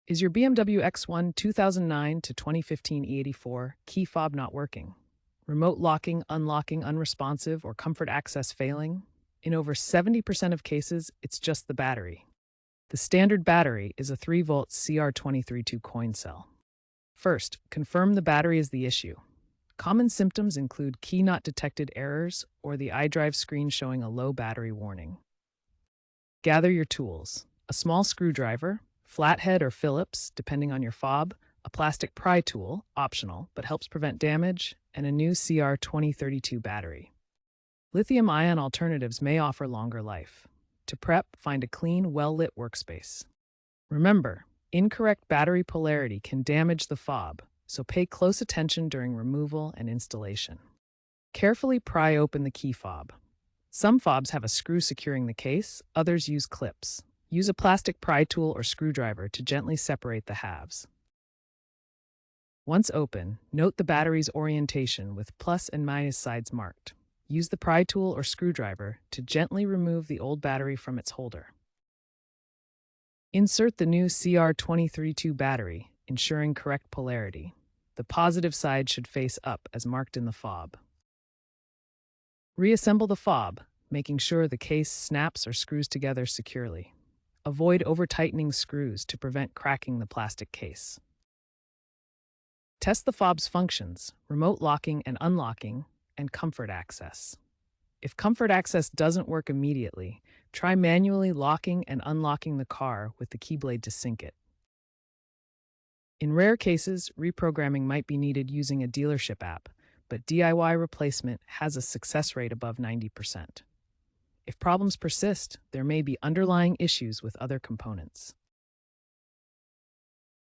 Is your BMW X1 2009 to 2015 E84 key fob not working? Remote locking, unlocking unresponsive, or comfort access failing? In over 70% of cases, it's just the battery. The standard battery is a 3-volt CR232 coin cell. First, confirm the battery is the issue. Common symptoms include key not detected errors or the iDrive screen showing a low battery warning. Gather your tools: a small screwdriver, flathead or Phillips, depending on your fob, a plastic pry tool, optional, but helps prevent damage, and a new CR2032 battery. Lithium-ion alternatives may offer longer life. To prep, find a clean, well-lit workspace. Remember, incorrect battery polarity can damage the fob, so pay close attention during removal and installation. Carefully pry open the key fob. Some fobs have a screw securing the case, others use clips. Use a plastic pry tool or screwdriver to gently separate the halves. Once open, note the battery's orientation with plus and minus sides marked. Use the pry tool or screwdriver to gently remove the old battery from its holder. Insert the new CR2032 battery, ensuring correct polarity. The positive side should face up as marked in the fob. Reassemble the fob, making sure the case snaps or screws together securely. Avoid over-tightening screws to prevent cracking the plastic case. Test the fob's functions: remote locking and unlocking, and comfort access. If comfort access doesn't work immediately, try manually locking and unlocking the car with the keyblade to sync it. In rare cases, reprogramming might be needed using a dealership app, but DIY replacement has a success rate above 90%. If problems persist, there may be underlying issues with other components.